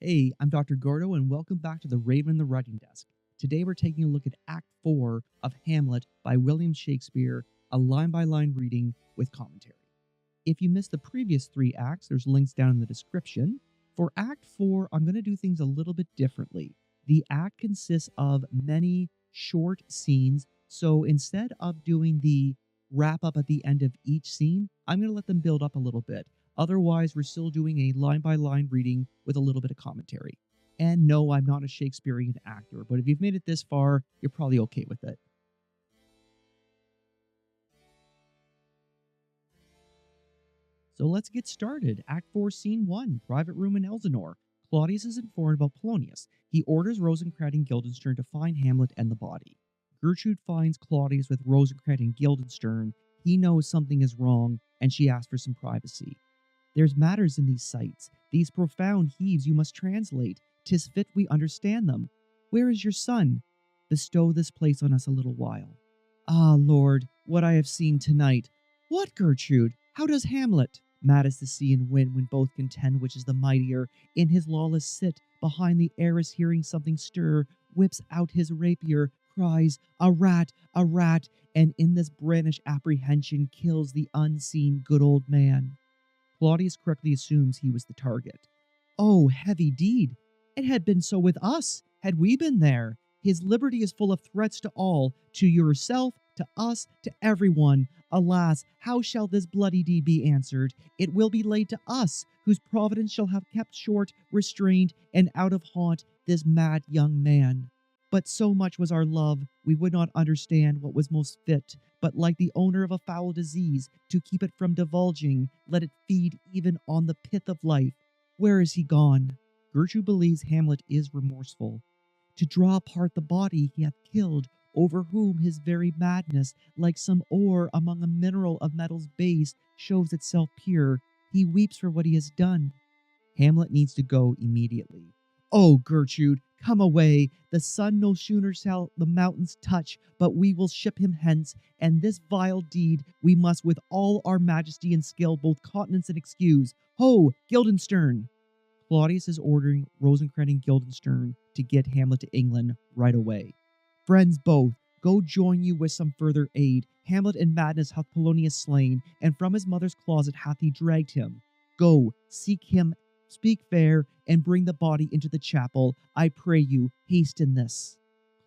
Hey, I'm Dr. Gordo, and welcome back to the Raven and the Writing Desk. Today we're taking a look at Act 4 of Hamlet by William Shakespeare, a line-by-line reading with commentary. If you missed the previous 3 acts, there's links down in the description. For Act 4, I'm going to do things a little bit differently. The act consists of many short scenes, so instead of doing the wrap-up at the end of each scene, I'm going to let them build up a little bit. Otherwise, we're still doing a line-by-line reading with a little bit of commentary. And no, I'm not a Shakespearean actor, but if you've made it this far, you're probably okay with it. So let's get started. Act 4, Scene 1, Private Room in Elsinore. Claudius is informed about Polonius. He orders Rosencrantz and Guildenstern to find Hamlet and the body. Gertrude finds Claudius with Rosencrantz and Guildenstern. He knows something is wrong, and she asks for some privacy. There's matters in these sights, these profound heaves you must translate. 'Tis fit we understand them. Where is your son? Bestow this place on us a little while. Ah, Lord, what I have seen tonight. What, Gertrude? How does Hamlet? Mad as the sea and wind when both contend which is the mightier, in his lawless sit, behind the arras hearing something stir, whips out his rapier, cries, a rat, and in this brandish apprehension kills the unseen good old man. Claudius correctly assumes he was the target. Oh, heavy deed! It had been so with us, had we been there. His liberty is full of threats to all, to yourself, to us, to everyone. Alas, how shall this bloody deed be answered? It will be laid to us, whose providence shall have kept short, restrained, and out of haunt this mad young man. But so much was our love, we would not understand what was most fit, but like the owner of a foul disease, to keep it from divulging, let it feed even on the pith of life. Where is he gone? Gertrude believes Hamlet is remorseful. To draw apart the body he hath killed, over whom his very madness, like some ore among a mineral of metal's base, shows itself pure. He weeps for what he has done. Hamlet needs to go immediately. Oh, Gertrude, come away. The sun no sooner shall the mountains touch, but we will ship him hence, and this vile deed we must with all our majesty and skill both countenance and excuse. Ho, Guildenstern! Claudius is ordering Rosencrantz and Guildenstern to get Hamlet to England right away. Friends both, go join you with some further aid. Hamlet in madness hath Polonius slain, and from his mother's closet hath he dragged him. Go, seek him, speak fair, and bring the body into the chapel. I pray you, hasten this.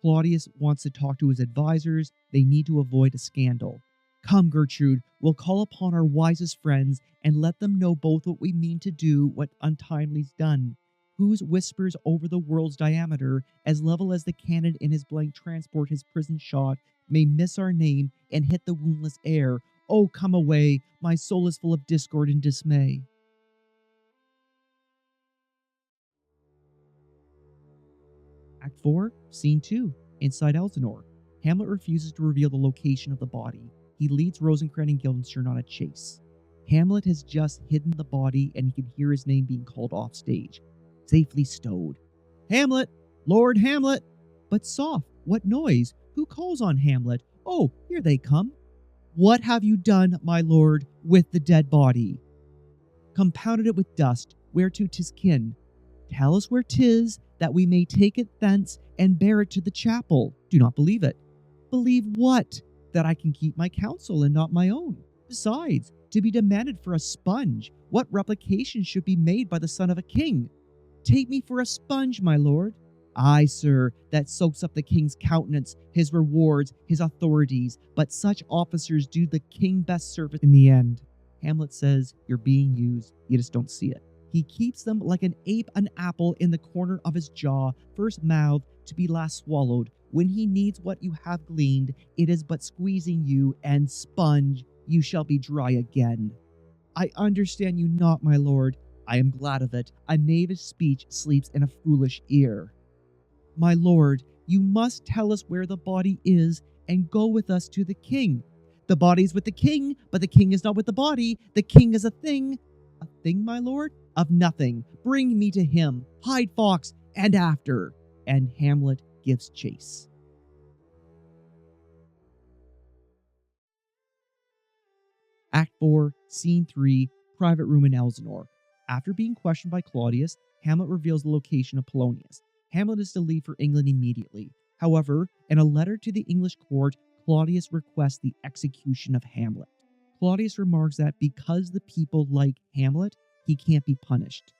Claudius wants to talk to his advisors. They need to avoid a scandal. Come, Gertrude, we'll call upon our wisest friends and let them know both what we mean to do, what untimely's done. Whose whispers over the world's diameter, as level as the cannon in his blank transport his prison shot, may miss our name and hit the woundless air. Oh, come away, my soul is full of discord and dismay. Act 4, Scene 2, inside Elsinore. Hamlet refuses to reveal the location of the body. He leads Rosencrantz and Guildenstern on a chase. Hamlet has just hidden the body and he can hear his name being called off stage. Safely stowed. Hamlet! Lord Hamlet! But soft, what noise? Who calls on Hamlet? Oh, here they come. What have you done, my lord, with the dead body? Compounded it with dust, whereto 'tis kin. Tell us where 'tis, that we may take it thence and bear it to the chapel. Do not believe it. Believe what? That I can keep my counsel and not my own. Besides, to be demanded for a sponge, what replication should be made by the son of a king? Take me for a sponge, my lord. Aye, sir, that soaks up the king's countenance, his rewards, his authorities, but such officers do the king best service in the end. Hamlet says, you're being used, you just don't see it. He keeps them like an ape an apple in the corner of his jaw, first mouthed to be last swallowed. When he needs what you have gleaned, it is but squeezing you, and sponge, you shall be dry again. I understand you not, my lord. I am glad of it. A knavish speech sleeps in a foolish ear. My lord, you must tell us where the body is, and go with us to the king. The body is with the king, but the king is not with the body. The king is a thing. A thing, my lord? Of nothing. Bring me to him. Hide fox, and after. And Hamlet gives chase. Act 4, Scene 3, Private Room in Elsinore. After being questioned by Claudius, Hamlet reveals the location of Polonius. Hamlet is to leave for England immediately. However, in a letter to the English court, Claudius requests the execution of Hamlet. Claudius remarks that because the people like Hamlet, he can't be punished.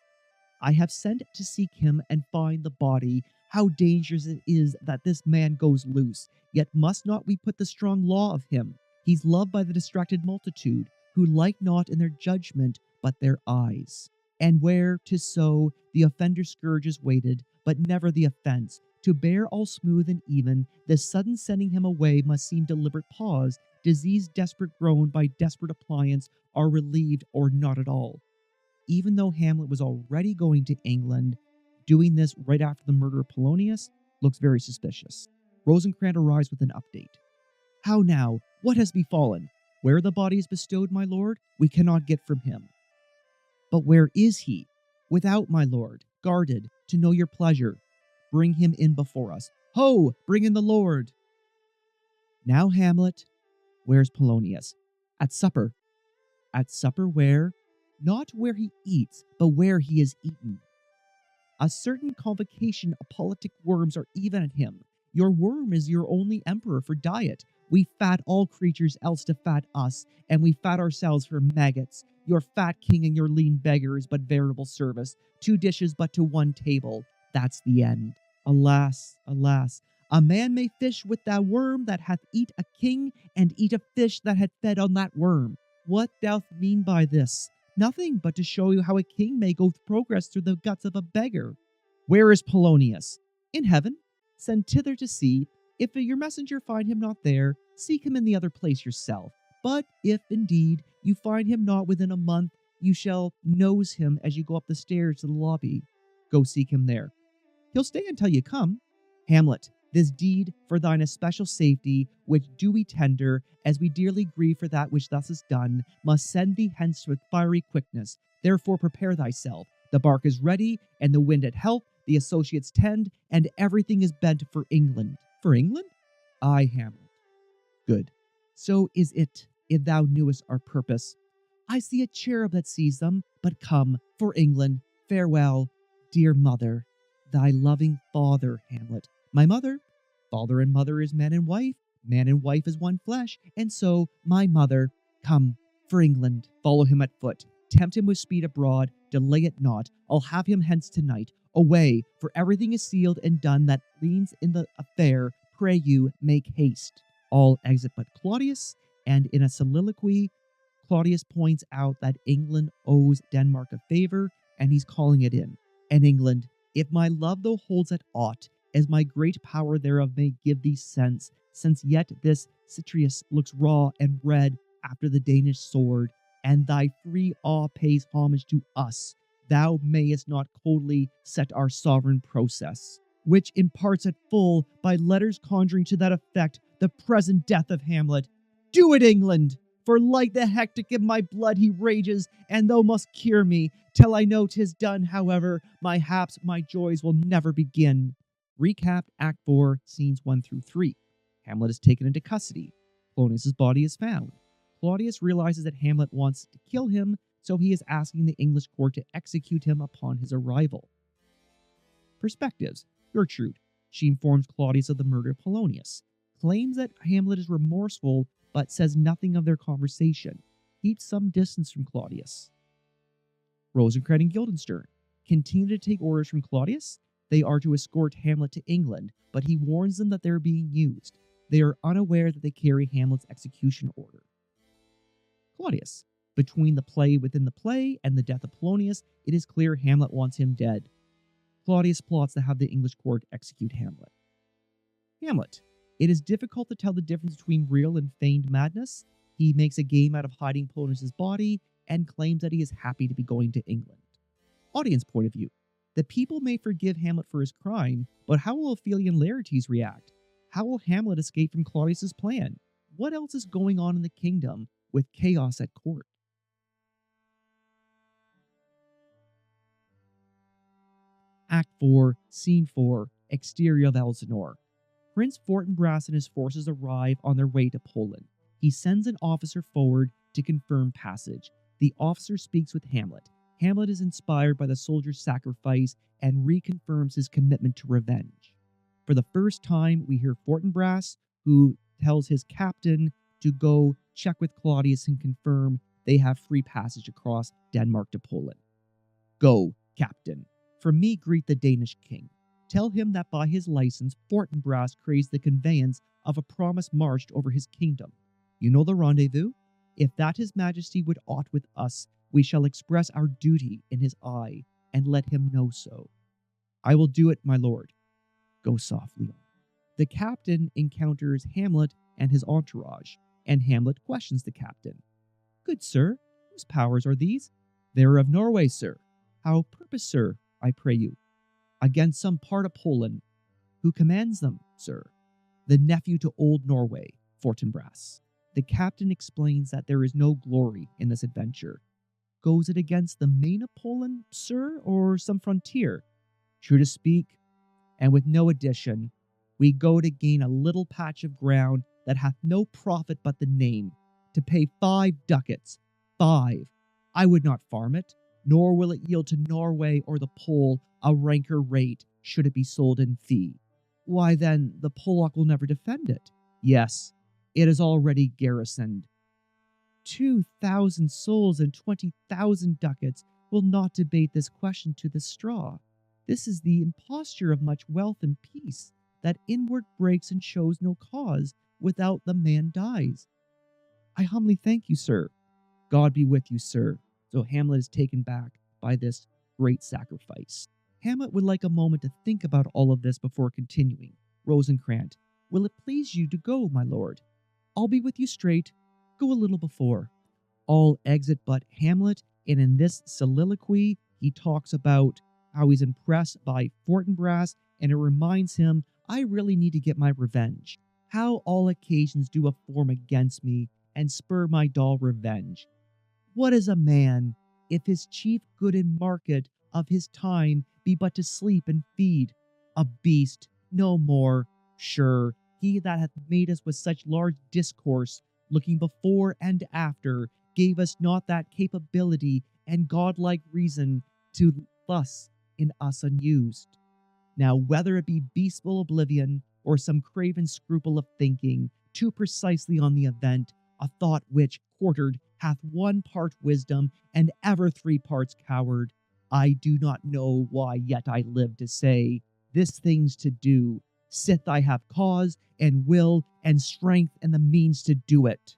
I have sent to seek him and find the body. How dangerous it is that this man goes loose. Yet must not we put the strong law of him? He's loved by the distracted multitude, who like not in their judgment, but their eyes. And where, 'tis so, the offender's scourge is weighted, but never the offense. To bear all smooth and even, this sudden sending him away must seem deliberate pause. Disease desperate grown by desperate appliance are relieved or not at all. Even though Hamlet was already going to England, doing this right after the murder of Polonius looks very suspicious. Rosencrantz arrives with an update. How now? What has befallen? Where the body is bestowed, my lord, we cannot get from him. But where is he? Without, my lord, guarded, to know your pleasure. Bring him in before us. Ho! Bring in the lord! Now, Hamlet, where's Polonius? At supper. At supper where? Not where he eats, but where he is eaten. A certain convocation of politic worms are even at him. Your worm is your only emperor for diet. We fat all creatures else to fat us, and we fat ourselves for maggots. Your fat king and your lean beggar is but veritable service. 2 dishes but to 1 table. That's the end. Alas, alas, a man may fish with that worm that hath eat a king, and eat a fish that hath fed on that worm. What doth mean by this? Nothing but to show you how a king may go progress through the guts of a beggar. Where is Polonius? In heaven. Send thither to see. If your messenger find him not there, seek him in the other place yourself. But if indeed you find him not within a month, you shall nose him as you go up the stairs to the lobby. Go seek him there. He'll stay until you come. Hamlet, this deed for thine especial safety, which do we tender, as we dearly grieve for that which thus is done, must send thee hence with fiery quickness. Therefore prepare thyself. The bark is ready, and the wind at help, the associates tend, and everything is bent for England. For England? Aye, Hamlet. Good. So is it, if thou knewest our purpose. I see a cherub that sees them, but come, for England. Farewell, dear mother. Thy loving father, Hamlet. My mother? Father and mother is man and wife is one flesh, and so, my mother, come, for England. Follow him at foot, tempt him with speed abroad, delay it not, I'll have him hence tonight. Away, for everything is sealed and done that leans in the affair, pray you, make haste. All exit but Claudius, and in a soliloquy, Claudius points out that England owes Denmark a favor, and he's calling it in. And England, if my love thou holds at aught, as my great power thereof may give thee sense, since yet this Citrius looks raw and red after the Danish sword, and thy free awe pays homage to us, thou mayest not coldly set our sovereign process, which imparts at full, by letters conjuring to that effect, the present death of Hamlet. Do it, England! For like the hectic in my blood he rages, and thou must cure me, till I know 'tis done, however, my haps, my joys will never begin. Recap Act 4, Scenes 1 through 3. Hamlet is taken into custody. Polonius' body is found. Claudius realizes that Hamlet wants to kill him, so he is asking the English court to execute him upon his arrival. Perspectives. Gertrude. She informs Claudius of the murder of Polonius. Claims that Hamlet is remorseful, but says nothing of their conversation. Keeps some distance from Claudius. Rosencrantz and Guildenstern continue to take orders from Claudius. They are to escort Hamlet to England, but he warns them that they are being used. They are unaware that they carry Hamlet's execution order. Claudius. Between the play within the play and the death of Polonius, it is clear Hamlet wants him dead. Claudius plots to have the English court execute Hamlet. Hamlet. It is difficult to tell the difference between real and feigned madness. He makes a game out of hiding Polonius' body and claims that he is happy to be going to England. Audience point of view. The people may forgive Hamlet for his crime, but how will Ophelia and Laertes react? How will Hamlet escape from Claudius' plan? What else is going on in the kingdom with chaos at court? Act 4, Scene 4, Exterior of Elsinore. Prince Fortinbras and his forces arrive on their way to Poland. He sends an officer forward to confirm passage. The officer speaks with Hamlet. Hamlet is inspired by the soldier's sacrifice and reconfirms his commitment to revenge. For the first time, we hear Fortinbras, who tells his captain to go check with Claudius and confirm they have free passage across Denmark to Poland. Go, captain. From me greet the Danish king. Tell him that by his license, Fortinbras craves the conveyance of a promise marched over his kingdom. You know the rendezvous? If that his majesty would aught with us, we shall express our duty in his eye, and let him know so. I will do it, my lord. Go softly on. The captain encounters Hamlet and his entourage, and Hamlet questions the captain. Good sir, whose powers are these? They are of Norway, sir. How purpose, sir, I pray you? Against some part of Poland. Who commands them, sir? The nephew to old Norway, Fortinbras. The captain explains that there is no glory in this adventure. Goes it against the main of Poland, sir, or some frontier? True to speak, and with no addition, we go to gain a little patch of ground that hath no profit but the name, to pay 5 ducats. 5. I would not farm it, nor will it yield to Norway or the Pole a ranker rate should it be sold in fee. Why then, the Polak will never defend it. Yes, it is already garrisoned. 2,000 souls and 20,000 ducats will not debate this question to the straw. This is the imposture of much wealth and peace, that inward breaks and shows no cause, without the man dies. I humbly thank you, sir. God be with you, sir. So Hamlet is taken back by this great sacrifice. Hamlet would like a moment to think about all of this before continuing. Rosencrantz, will it please you to go, my lord? I'll be with you straight. Go a little before. All exit but Hamlet, and in this soliloquy, he talks about how he's impressed by Fortinbras, and it reminds him, I really need to get my revenge. How all occasions do form against me, and spur my dull revenge. What is a man, if his chief good and market of his time be but to sleep and feed? A beast, no more. Sure, he that hath made us with such large discourse, looking before and after, gave us not that capability and godlike reason to thus in us unused. Now, whether it be beastful oblivion, or some craven scruple of thinking too precisely on the event, a thought which, quartered, hath 1 part wisdom, and ever 3 parts coward, I do not know why yet I live to say, this thing's to do, sith I have cause, and will, and strength, and the means to do it.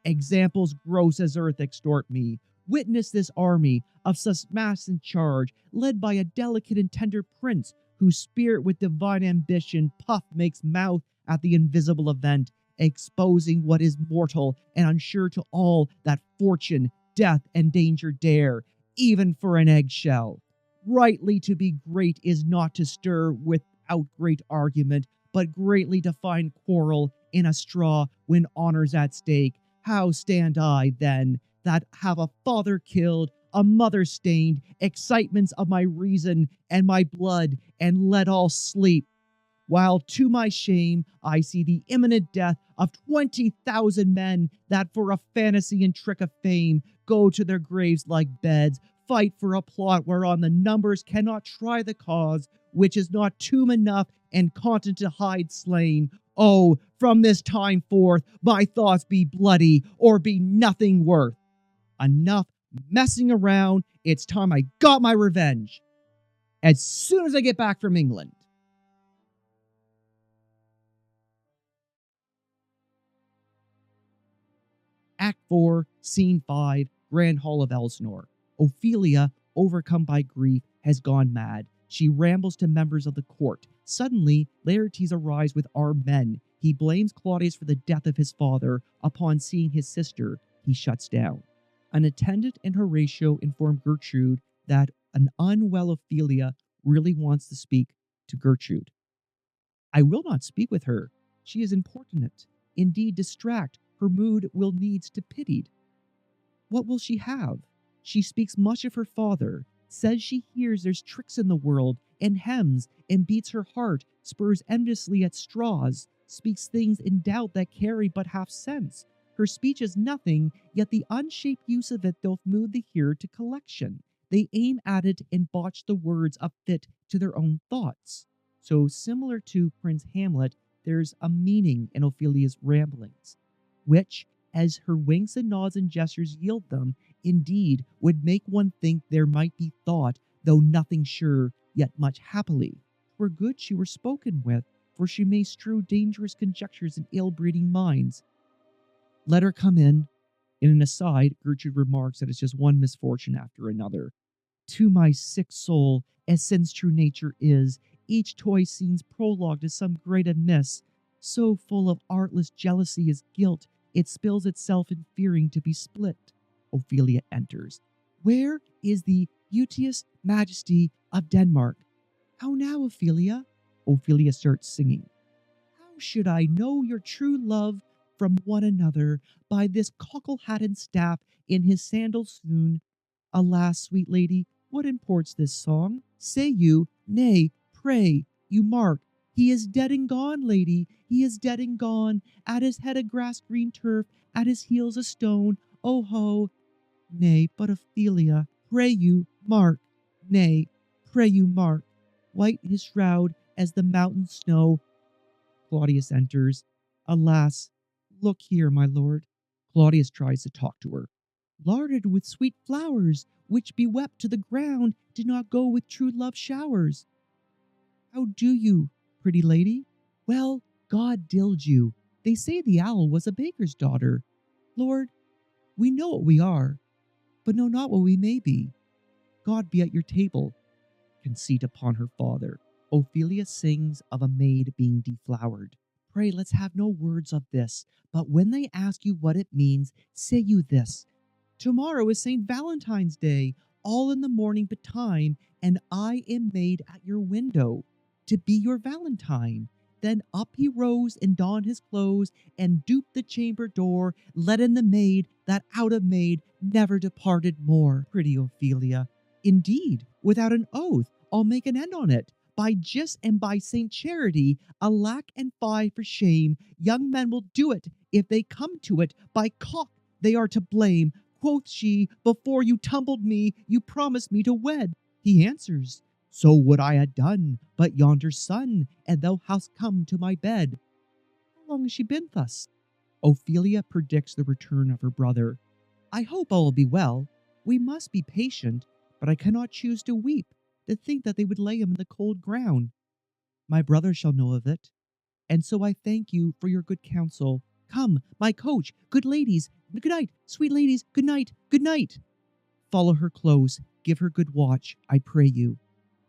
Examples gross as earth extort me. Witness this army of such mass in charge, led by a delicate and tender prince, whose spirit with divine ambition puff makes mouth at the invisible event, exposing what is mortal and unsure to all that fortune, death, and danger dare, even for an eggshell. Rightly to be great is not to stir without great argument, but greatly to find quarrel in a straw when honor's at stake. How stand I, then, that have a father killed, a mother stained, excitements of my reason and my blood, and let all sleep, while to my shame I see the imminent death of 20,000 men that for a fantasy and trick of fame go to their graves like beds, fight for a plot whereon the numbers cannot try the cause, which is not tomb enough and content to hide slain. Oh, from this time forth my thoughts be bloody or be nothing worth. Enough messing around, it's time I got my revenge. As soon as I get back from England. Act 4, Scene 5, Grand Hall of Elsinore. Ophelia, overcome by grief, has gone mad. She rambles to members of the court. Suddenly, Laertes arrives with armed men. He blames Claudius for the death of his father. Upon seeing his sister, he shuts down. An attendant and Horatio inform Gertrude that an unwell Ophelia really wants to speak to Gertrude. I will not speak with her. She is importunate, indeed distract. Her mood will needs to pitied. What will she have? She speaks much of her father, says she hears there's tricks in the world, and hems and beats her heart, spurs enviously at straws, speaks things in doubt that carry but half sense. Her speech is nothing, yet the unshaped use of it doth move the hearer to collection. They aim at it and botch the words up fit to their own thoughts. So, similar to Prince Hamlet, there's a meaning in Ophelia's ramblings, which, as her winks and nods and gestures yield them, indeed would make one think there might be thought, though nothing sure, yet much happily. 'Twere good she were spoken with, for she may strew dangerous conjectures in ill-breeding minds. Let her come in. In an aside, Gertrude remarks that it's just one misfortune after another. To my sick soul, as sin's true nature is, each toy seems prologue to some great amiss. So full of artless jealousy is guilt, it spills itself in fearing to be split. Ophelia enters. Where is the beauteous majesty of Denmark? How now, Ophelia? Ophelia starts singing. How should I know your true love from one another by this cockle-hatted staff in his sandals soon? Alas, sweet lady, what imports this song? Say you, nay, pray, you mark, he is dead and gone, lady, he is dead and gone, at his head a grass-green turf, at his heels a stone, oh ho. Nay, but Ophelia, pray you, mark, nay, pray you, mark, white his shroud as the mountain snow. Claudius enters. Alas, look here, my lord. Claudius tries to talk to her. Larded with sweet flowers, which be wept to the ground, did not go with true love showers. How do you, pretty lady? Well, God dild you. They say the owl was a baker's daughter. Lord, we know what we are, but know not what we may be. God be at your table. Conceit upon her father. Ophelia sings of a maid being deflowered. Pray, let's have no words of this, but when they ask you what it means, say you this. Tomorrow is St. Valentine's Day, all in the morning betime, and I am made at your window to be your Valentine. Then up he rose and donned his clothes, and duped the chamber door, let in the maid, that out of maid never departed more. Pretty Ophelia, indeed, without an oath, I'll make an end on it. By Gis and by Saint Charity, alack and fie for shame, young men will do it, if they come to it, by cock they are to blame. Quoth she, before you tumbled me, you promised me to wed. He answers, so would I ha' done, but yonder sun, and thou hast come to my bed. How long has she been thus? Ophelia predicts the return of her brother. I hope all will be well. We must be patient, but I cannot choose to weep, to think that they would lay him in the cold ground. My brother shall know of it, and so I thank you for your good counsel. Come, my coach, good ladies, good night, sweet ladies, good night, good night. Follow her close, give her good watch, I pray you.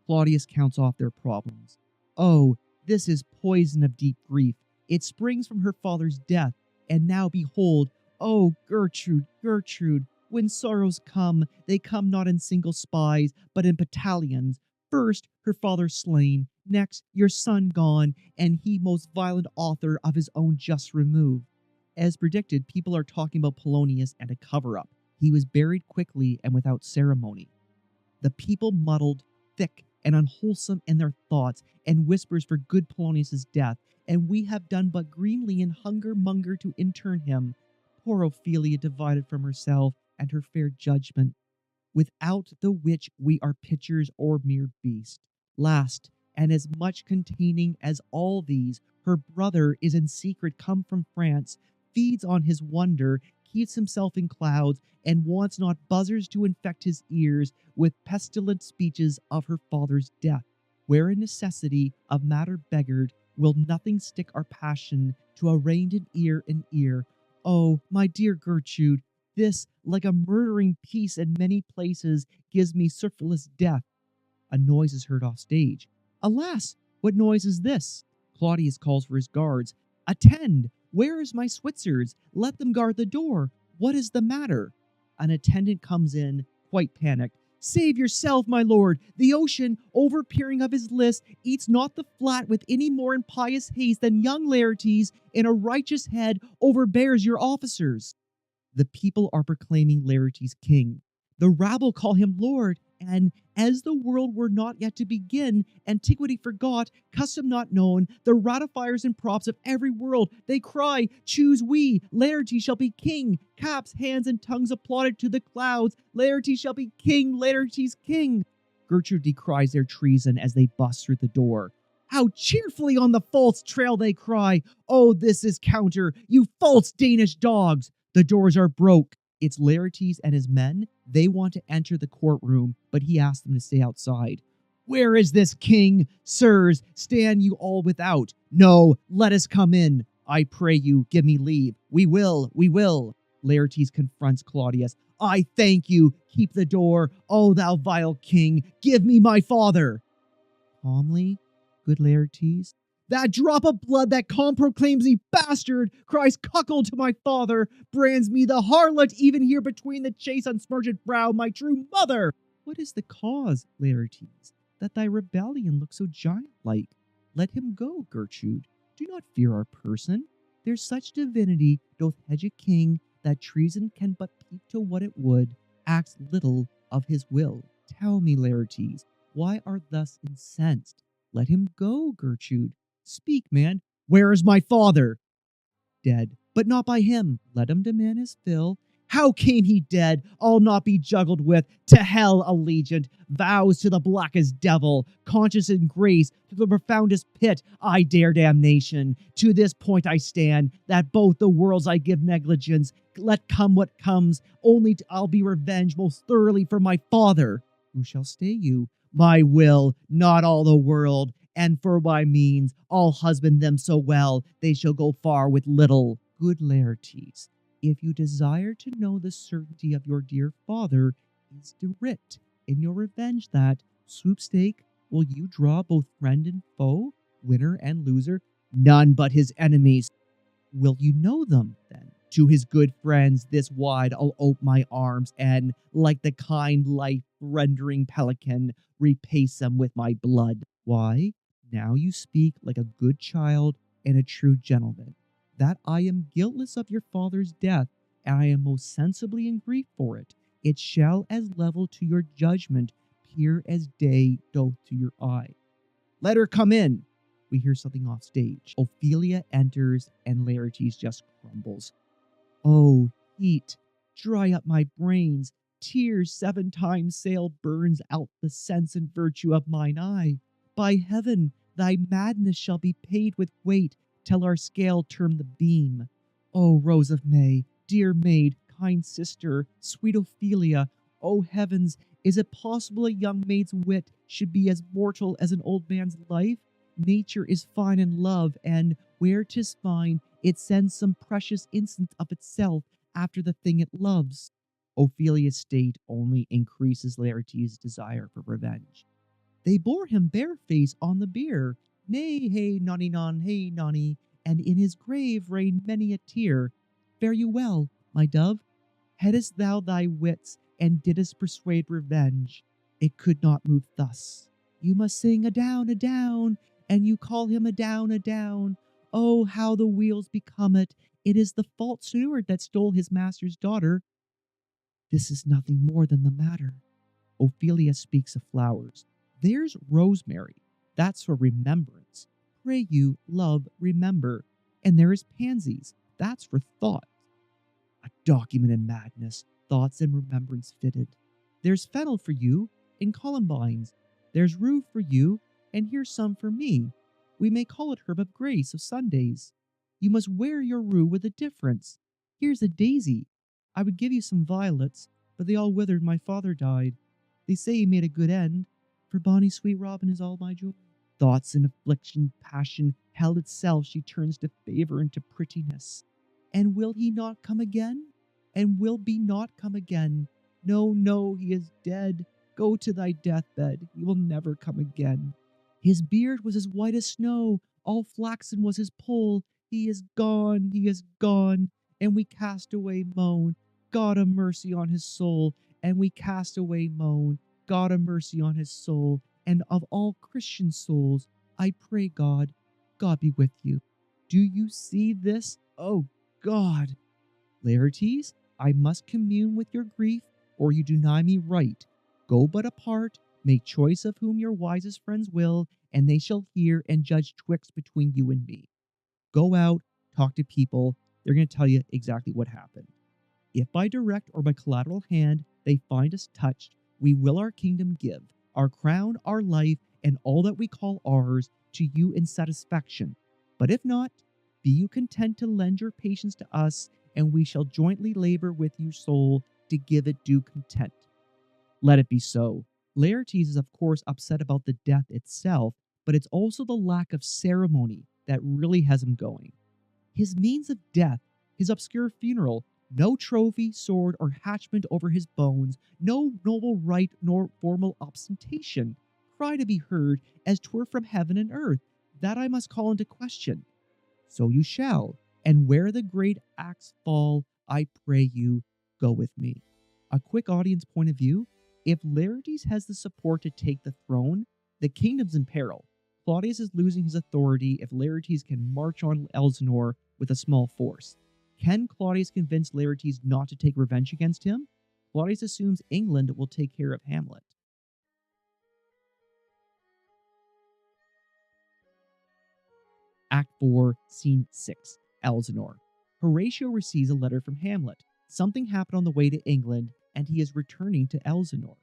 Claudius counts off their problems. Oh, this is poison of deep grief. It springs from her father's death, and now behold, oh, Gertrude, Gertrude, when sorrows come, they come not in single spies, but in battalions. First, her father slain, next, your son gone, and he most violent author of his own just remove. As predicted, people are talking about Polonius and a cover-up. He was buried quickly and without ceremony. The people muddled, thick and unwholesome in their thoughts, and whispers for good Polonius's death, and we have done but greenly in hunger-monger to intern him. Poor Ophelia divided from herself and her fair judgment, without the which we are pitchers or mere beast. Last, and as much containing as all these, her brother is in secret come from France, feeds on his wonder, keeps himself in clouds, and wants not buzzards to infect his ears with pestilent speeches of her father's death. Where a necessity of matter beggared, will nothing stick our passion to arrange an ear in ear. Oh, my dear Gertrude, this, like a murdering piece in many places, gives me syphilis death. A noise is heard off stage. Alas, what noise is this? Claudius calls for his guards. Attend! Where is my Switzers? Let them guard the door. What is the matter? An attendant comes in, quite panicked. Save yourself, my lord! The ocean, overpeering of his list, eats not the flat with any more impious haste than young Laertes, in a righteous head, overbears your officers. The people are proclaiming Laertes king. The rabble call him lord, And as the world were not yet to begin, antiquity forgot, custom not known, the ratifiers and props of every world, they cry, choose we, Laertes shall be king. Caps, hands, and tongues applauded to the clouds, Laertes shall be king, Laertes king. Gertrude decries their treason as they bust through the door. How cheerfully on the false trail they cry, oh, this is counter, you false Danish dogs. The doors are broke. It's Laertes and his men. They want to enter the courtroom, but he asks them to stay outside. Where is this king? Sirs, stand you all without. No, let us come in. I pray you, give me leave. We will, we will. Laertes confronts Claudius. I thank you. Keep the door. O thou vile king, give me my father. Calmly, good Laertes. That drop of blood that proclaims me bastard, cries cuckold to my father, brands me the harlot even here between the chaste unsmirched brow, my true mother. What is the cause, Laertes, that thy rebellion looks so giant-like? Let him go, Gertrude. Do not fear our person. There's such divinity doth hedge a king, that treason can but peep to what it would, acts little of his will. Tell me, Laertes, why art thus incensed? Let him go, Gertrude. Speak, man. Where is my father? Dead, but not by him. Let him demand his fill. How came he dead? I'll not be juggled with. To hell allegiant, vows to the blackest devil, conscience and grace to the profoundest pit. I dare damnation. To this point I stand, that both the worlds I give negligence. Let come what comes, only I'll be revenged most thoroughly for my father. Who shall stay you? My will, not all the world. And for my means, I'll husband them so well, they shall go far with little. Good Laertes, if you desire to know the certainty of your dear father, is to writ in your revenge that, swoopstake, will you draw both friend and foe, winner and loser? None but his enemies. Will you know them, then? To his good friends this wide I'll ope my arms, and, like the kind life-rendering pelican, repace them with my blood. Why? Now you speak like a good child and a true gentleman, that I am guiltless of your father's death, and I am most sensibly in grief for it. It shall as level to your judgment peer as day doth to your eye. Let her come in. We hear something off stage. Ophelia enters, and Laertes just crumbles. Oh, heat, dry up my brains. Tears 7 times sail burns out the sense and virtue of mine eye. By heaven, thy madness shall be paid with weight, till our scale term the beam. O Rose of May, dear maid, kind sister, sweet Ophelia, O heavens, is it possible a young maid's wit should be as mortal as an old man's life? Nature is fine in love, and where 'tis fine, it sends some precious instance of itself after the thing it loves. Ophelia's state only increases Laertes' desire for revenge. They bore him barefaced on the bier. Nay, hey, nonny non, hey, nonny, and in his grave rained many a tear. Fare you well, my dove. Hadst thou thy wits, and didst persuade revenge, it could not move thus. You must sing a down, and you call him a down. Oh, how the wheels become it! It is the false steward that stole his master's daughter. This is nothing more than the matter. Ophelia speaks of flowers. There's rosemary. That's for remembrance. Pray you, love, remember. And there is pansies. That's for thought. A document in madness, thoughts and remembrance fitted. There's fennel for you, and columbines. There's rue for you, and here's some for me. We may call it herb of grace of Sundays. You must wear your rue with a difference. Here's a daisy. I would give you some violets, but they all withered my father died. They say he made a good end, for bonny sweet Robin is all my joy. Thoughts and affliction, passion, hell itself she turns to favor and to prettiness. And will he not come again? And will be not come again? No, no, he is dead. Go to thy deathbed, he will never come again. His beard was as white as snow, all flaxen was his poll. He is gone, and we cast away moan. God a mercy on his soul, and we cast away moan. God a mercy on his soul, and of all Christian souls, I pray God, God be with you. Do you see this? Oh God! Laertes, I must commune with your grief, or you deny me right. Go but apart, make choice of whom your wisest friends will, and they shall hear and judge twixt between you and me. Go out, talk to people, they're going to tell you exactly what happened. If by direct or by collateral hand they find us touched, we will our kingdom give, our crown, our life, and all that we call ours to you in satisfaction. But if not, be you content to lend your patience to us, and we shall jointly labor with your soul to give it due content. Let it be so. Laertes is of course upset about the death itself, but it's also the lack of ceremony that really has him going. His means of death, his obscure funeral, no trophy, sword, or hatchment over his bones, no noble rite nor formal ostentation, cry to be heard as 'twere from heaven and earth, that I must call into question. So you shall, and where the great axe fall, I pray you, go with me. A quick audience point of view: if Laertes has the support to take the throne, the kingdom's in peril. Claudius is losing his authority if Laertes can march on Elsinore with a small force. Can Claudius convince Laertes not to take revenge against him? Claudius assumes England will take care of Hamlet. Act 4, Scene 6, Elsinore. Horatio receives a letter from Hamlet. Something happened on the way to England, and he is returning to Elsinore.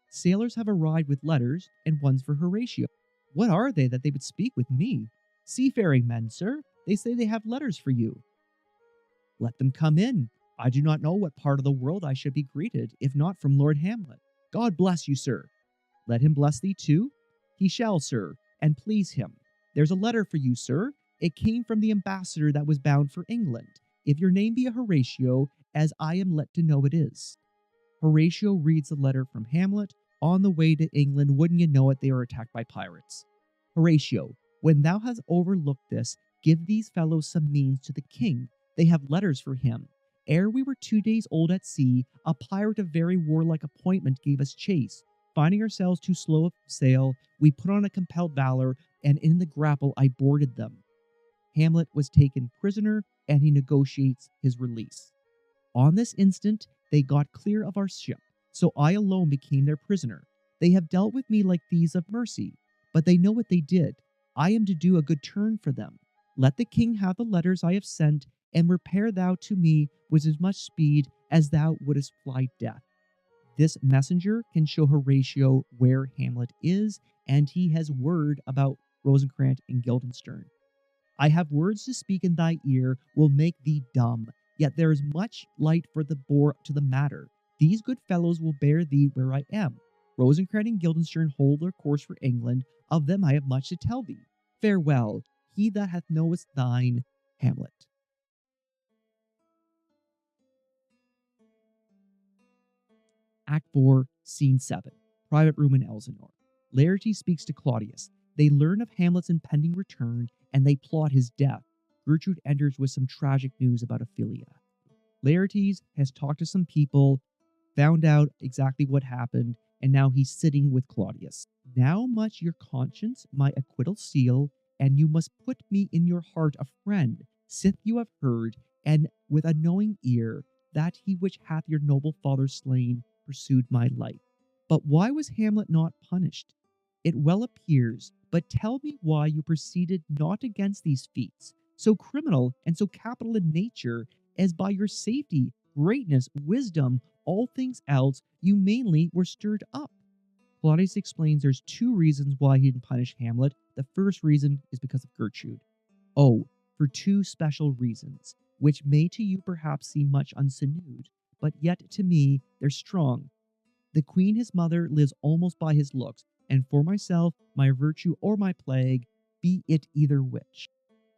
Sailors have arrived with letters, and one's for Horatio. What are they that they would speak with me? Seafaring men, sir. They say they have letters for you. Let them come in. I do not know what part of the world I should be greeted, if not from Lord Hamlet. God bless you, sir. Let him bless thee too. He shall, sir, and please him. There's a letter for you, sir. It came from the ambassador that was bound for England. If your name be a Horatio, as I am let to know it is. Horatio reads the letter from Hamlet. On the way to England, wouldn't you know it, they are attacked by pirates. Horatio, when thou hast overlooked this, give these fellows some means to the king. They have letters for him. Ere we were 2 days old at sea, a pirate of very warlike appointment gave us chase. Finding ourselves too slow of sail, we put on a compelled valor, and in the grapple I boarded them. Hamlet was taken prisoner, and he negotiates his release. On this instant, they got clear of our ship, so I alone became their prisoner. They have dealt with me like thieves of mercy, but they know what they did. I am to do a good turn for them. Let the king have the letters I have sent, and repair thou to me with as much speed as thou wouldest fly death. This messenger can show Horatio where Hamlet is, and he has word about Rosencrantz and Guildenstern. I have words to speak in thy ear, will make thee dumb. Yet there is much light for the bore to the matter. These good fellows will bear thee where I am. Rosencrantz and Guildenstern hold their course for England. Of them I have much to tell thee. Farewell, he that hath knowest thine, Hamlet. Act 4, Scene 7, Private Room in Elsinore. Laertes speaks to Claudius. They learn of Hamlet's impending return, and they plot his death. Gertrude enters with some tragic news about Ophelia. Laertes has talked to some people, found out exactly what happened, and now he's sitting with Claudius. Now much your conscience my acquittal seal, and you must put me in your heart a friend, sith you have heard, and with a knowing ear, that he which hath your noble father slain pursued my life. But why was Hamlet not punished? It well appears, but tell me why you proceeded not against these feats, so criminal and so capital in nature, as by your safety, greatness, wisdom, all things else, you mainly were stirred up. Claudius explains there's 2 reasons why he didn't punish Hamlet. The first reason is because of Gertrude. Oh, for 2 special reasons, which may to you perhaps seem much unsinewed, but yet to me they're strong. The queen his mother lives almost by his looks, and for myself, my virtue or my plague, be it either which.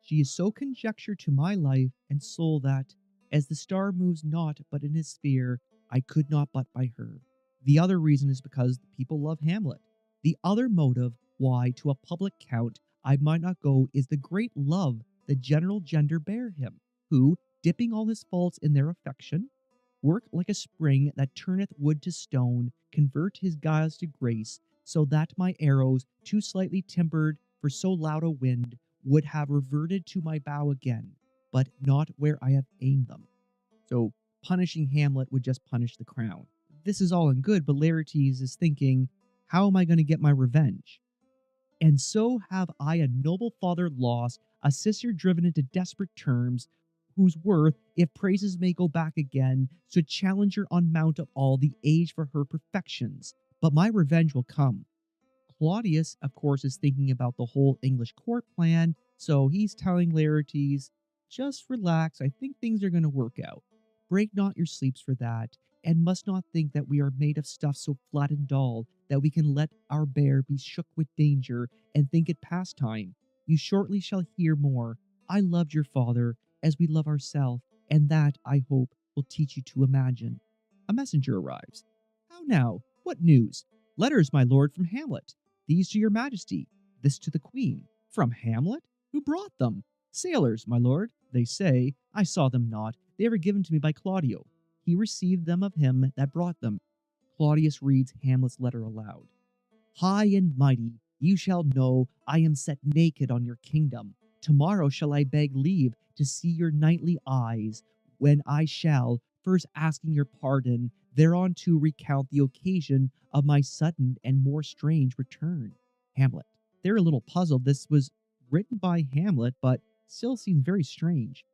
She is so conjectured to my life and soul that, as the star moves not but in his sphere, I could not but by her. The other reason is because the people love Hamlet. The other motive why to a public count I might not go is the great love the general gender bear him, who, dipping all his faults in their affection, work like a spring that turneth wood to stone, convert his guiles to grace, so that my arrows, too slightly timbered for so loud a wind, would have reverted to my bow again, but not where I have aimed them. So punishing Hamlet would just punish the crown. this is all in good, but Laertes is thinking, how am I going to get my revenge? And so have I a noble father lost, a sister driven into desperate terms, whose worth, if praises may go back again, should challenge her on mount of all the age for her perfections. But my revenge will come. Claudius, of course, is thinking about the whole English court plan, so he's telling Laertes, just relax, I think things are going to work out. Break not your sleeps for that, and must not think that we are made of stuff so flat and dull that we can let our bear be shook with danger and think it pastime. You shortly shall hear more. I loved your father as we love ourselves, and that, I hope, will teach you to imagine. A messenger arrives. How now? What news? Letters, my lord, from Hamlet. These to your majesty, this to the queen. From Hamlet? Who brought them? Sailors, my lord, they say. I saw them not. They were given to me by Claudio. He received them of him that brought them. Claudius reads Hamlet's letter aloud. High and mighty, you shall know I am set naked on your kingdom. Tomorrow shall I beg leave to see your knightly eyes, when I shall, first asking your pardon, thereunto recount the occasion of my sudden and more strange return. Hamlet. They're a little puzzled. This was written by Hamlet, but still seems very strange.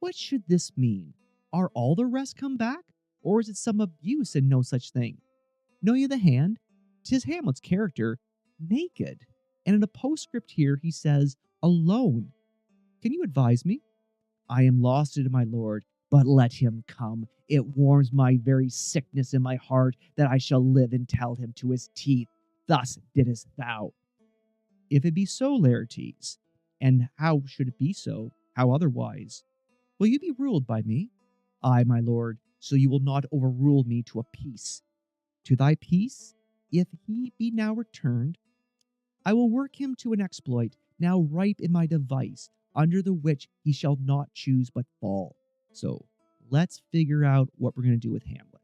What should this mean? Are all the rest come back? Or is it some abuse and no such thing? Know ye the hand? 'Tis Hamlet's character, naked. And in a postscript here he says, alone. Can you advise me? I am lost in my lord, but let him come. It warms my very sickness in my heart that I shall live and tell him to his teeth, thus didst thou. If it be so, Laertes, and how should it be so? How otherwise? Will you be ruled by me? Ay, my lord, so you will not overrule me to a peace. To thy peace, if he be now returned, I will work him to an exploit, now ripe in my device, under the which he shall not choose but fall. So, let's figure out what we're going to do with Hamlet.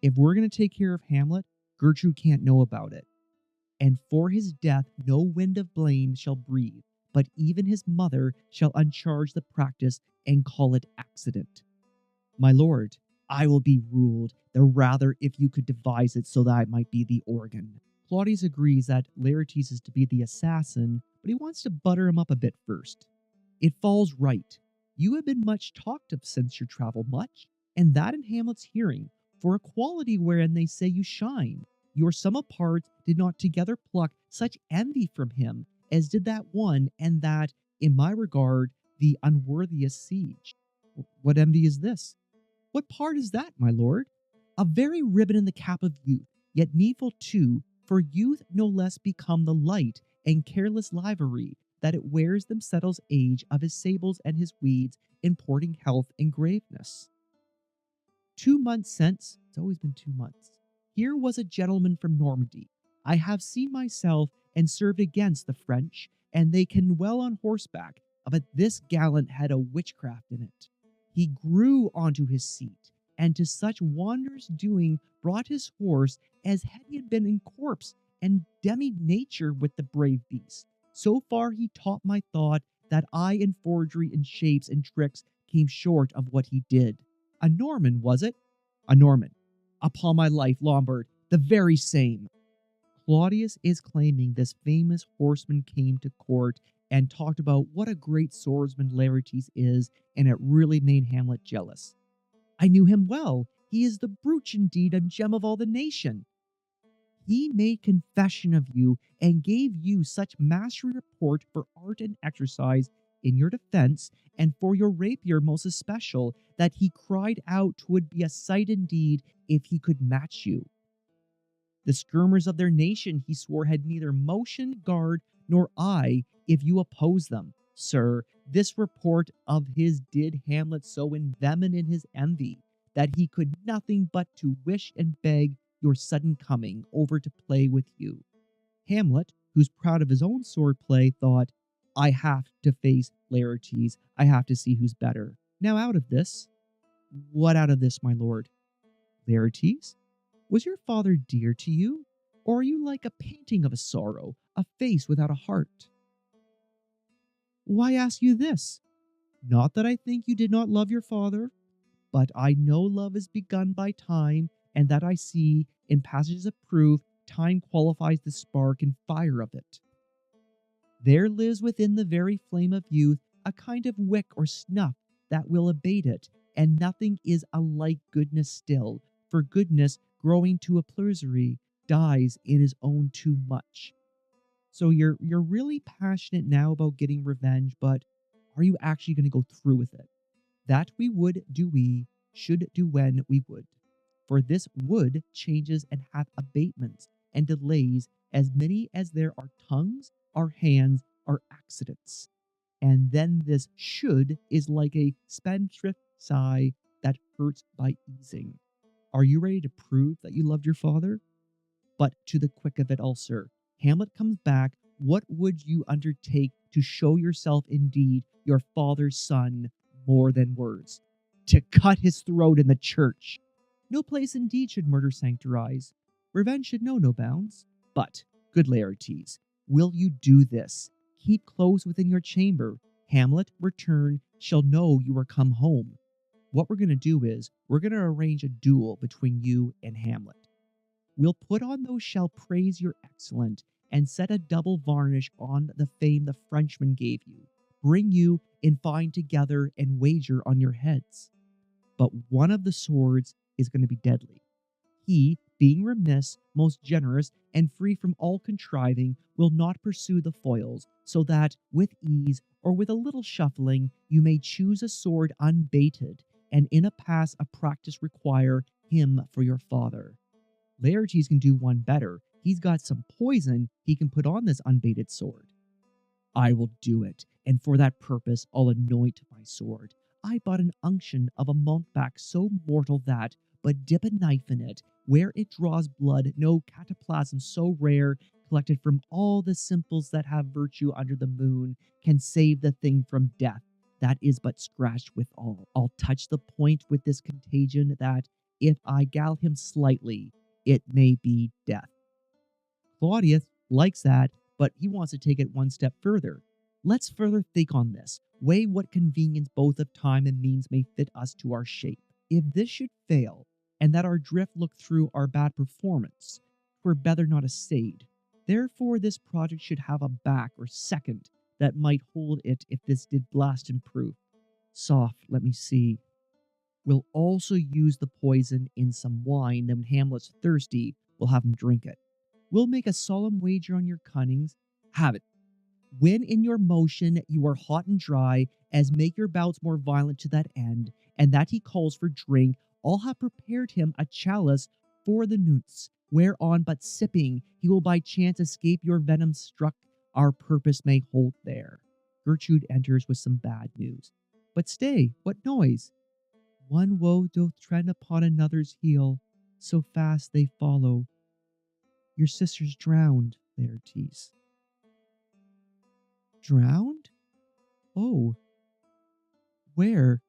If we're going to take care of Hamlet, Gertrude can't know about it. And for his death no wind of blame shall breathe, but even his mother shall uncharge the practice and call it accident. My lord, I will be ruled, the rather if you could devise it so that I might be the organ. Claudius agrees that Laertes is to be the assassin, but he wants to butter him up a bit first. It falls right. You have been much talked of since your travel much, and that in Hamlet's hearing, for a quality wherein they say you shine. Your sum of parts did not together pluck such envy from him as did that one, and that, in my regard, the unworthiest siege. What envy is this? What part is that, my lord? A very ribbon in the cap of youth, yet needful too, for youth no less become the light and careless livery that it wears them settles age of his sables and his weeds, importing health and graveness. 2 months since, it's always been 2 months, here was a gentleman from Normandy. I have seen myself and served against the French, and they can well on horseback, but this gallant had a witchcraft in it. He grew onto his seat, and to such wondrous doing brought his horse as had he been in corpse and demi-nature with the brave beast. So far he taught my thought that I in forgery and shapes and tricks came short of what he did. A Norman, was it? A Norman. Upon my life, Lombard, the very same. Claudius is claiming this famous horseman came to court and talked about what a great swordsman Laertes is, and it really made Hamlet jealous. I knew him well. He is the brooch indeed and gem of all the nation. He made confession of you and gave you such mastery report for art and exercise in your defense, and for your rapier most especial, that he cried out 'twould be a sight indeed if he could match you. The skirmers of their nation, he swore, had neither motion, guard, nor eye if you oppose them. Sir, this report of his did Hamlet so envenom in his envy, that he could nothing but to wish and beg your sudden coming over to play with you. Hamlet, who's proud of his own sword play, thought, I have to face Laertes. I have to see who's better. Now out of this. What out of this, my lord? Laertes? Was your father dear to you, or are you like a painting of a sorrow, a face without a heart? Why ask you this? Not that I think you did not love your father, but I know love is begun by time, and that I see in passages of proof time qualifies the spark and fire of it. There lives within the very flame of youth a kind of wick or snuff that will abate it, and nothing is alike goodness still, for goodness, growing to a pleurisy, dies in his own too much. So you're really passionate now about getting revenge, but are you actually going to go through with it? That we should do when we would. For this would changes and hath abatements and delays, as many as there are tongues, are hands, are accidents. And then this should is like a spendthrift sigh that hurts by easing. Are you ready to prove that you loved your father? But to the quick of it all, sir, Hamlet comes back. What would you undertake to show yourself indeed your father's son more than words? To cut his throat in the church. No place indeed should murder sanctuarize. Revenge should know no bounds. But, good Laertes, will you do this? Keep close within your chamber. Hamlet, return, shall know you are come home. What we're going to do is, we're going to arrange a duel between you and Hamlet. We'll put on those shall praise your excellent, and set a double varnish on the fame the Frenchman gave you. Bring you in fine together, and wager on your heads. But one of the swords is going to be deadly. He, being remiss, most generous, and free from all contriving, will not pursue the foils, so that, with ease, or with a little shuffling, you may choose a sword unbaited, and in a pass of practice require him for your father. Laertes can do one better. He's got some poison he can put on this unbaited sword. I will do it, and for that purpose I'll anoint my sword. I bought an unction of a mountebank so mortal that, but dip a knife in it, where it draws blood, no cataplasm so rare, collected from all the simples that have virtue under the moon, can save the thing from death. That is but scratched withal. I'll touch the point with this contagion that, if I gall him slightly, it may be death. Claudius likes that, but he wants to take it one step further. Let's further think on this. Weigh what convenience both of time and means may fit us to our shape. If this should fail, and that our drift look through our bad performance, 'twere better not assayed. Therefore this project should have a back or second that might hold it if this did blast in proof. Soft, let me see. We'll also use the poison in some wine, then when Hamlet's thirsty, we'll have him drink it. We'll make a solemn wager on your cunnings. Have it. When in your motion you are hot and dry, as make your bouts more violent to that end, and that he calls for drink, I'll have prepared him a chalice for the nunce, whereon but sipping he will by chance escape your venom struck, our purpose may hold there. Gertrude enters with some bad news. But stay, what noise? One woe doth trend upon another's heel, so fast they follow. Your sister's drowned, Laertes. Drowned? Oh. Where?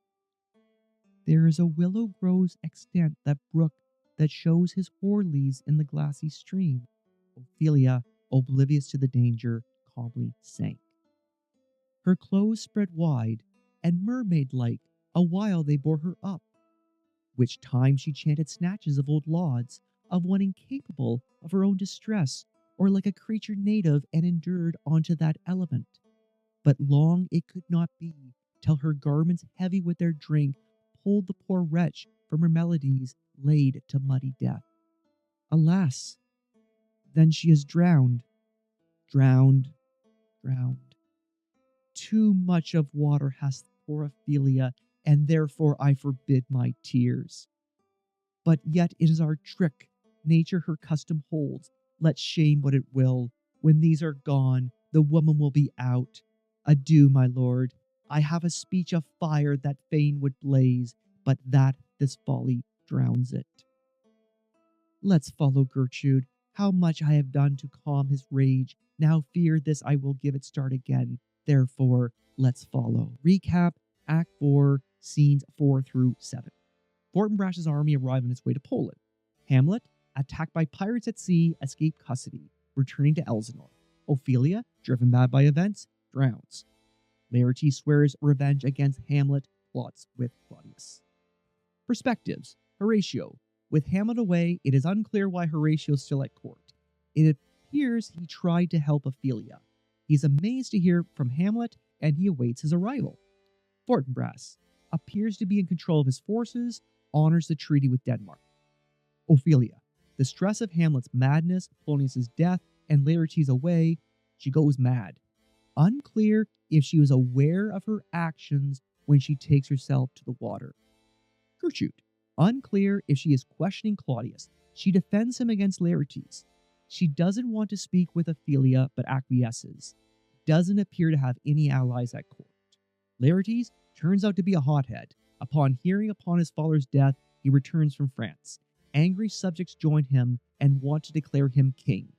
There is a willow grows extant that brook that shows his hoar-leaves in the glassy stream. Ophelia, oblivious to the danger, calmly sank. Her clothes spread wide, and mermaid-like, a while they bore her up, which time she chanted snatches of old lauds, of one incapable of her own distress, or like a creature native and endured unto that element. But long it could not be, till her garments heavy with their drink pulled the poor wretch from her melodies, laid to muddy death. Alas, then she is drowned, drowned, drowned. Too much of water hath poor Ophelia, and therefore I forbid my tears. But yet it is our trick, nature her custom holds, let shame what it will. When these are gone, the woman will be out. Adieu, my lord. I have a speech of fire that fain would blaze, but that this folly drowns it. Let's follow Gertrude. How much I have done to calm his rage. Now fear this I will give it start again. Therefore, let's follow. Recap, Act 4, Scenes 4 through 7. Fortinbrash's army arrived on its way to Poland. Hamlet, attacked by pirates at sea, escaped custody, returning to Elsinore. Ophelia, driven mad by events, drowns. Laertes swears revenge against Hamlet, plots with Claudius. Perspectives. Horatio. With Hamlet away, it is unclear why Horatio is still at court. It appears he tried to help Ophelia. He's amazed to hear from Hamlet, and he awaits his arrival. Fortinbras appears to be in control of his forces, honors the treaty with Denmark. Ophelia, the stress of Hamlet's madness, Polonius' death, and Laertes' away, she goes mad. Unclear if she was aware of her actions when she takes herself to the water. Gertrude, unclear if she is questioning Claudius. She defends him against Laertes. She doesn't want to speak with Ophelia, but acquiesces. Doesn't appear to have any allies at court. Laertes turns out to be a hothead. Upon hearing upon his father's death, he returns from France. Angry subjects join him and want to declare him king.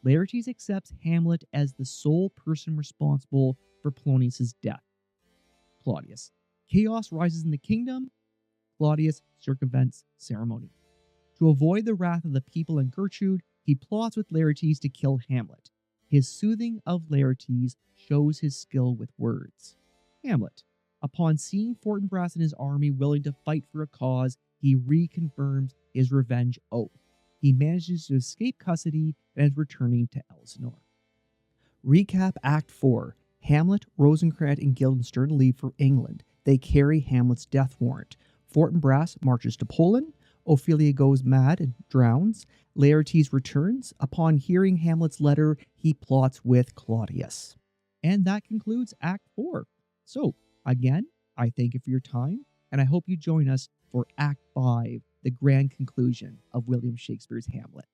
Laertes accepts Hamlet as the sole person responsible for Polonius' death. Claudius. Chaos rises in the kingdom. Claudius circumvents ceremony. To avoid the wrath of the people and Gertrude, he plots with Laertes to kill Hamlet. His soothing of Laertes shows his skill with words. Hamlet. Upon seeing Fortinbras and his army willing to fight for a cause, he reconfirms his revenge oath. He manages to escape custody and is returning to Elsinore. Recap Act 4. Hamlet, Rosencrantz, and Guildenstern leave for England. They carry Hamlet's death warrant. Fortinbras marches to Poland. Ophelia goes mad and drowns. Laertes returns. Upon hearing Hamlet's letter, he plots with Claudius. And that concludes Act 4. So, again, I thank you for your time, and I hope you join us for Act 5, the grand conclusion of William Shakespeare's Hamlet.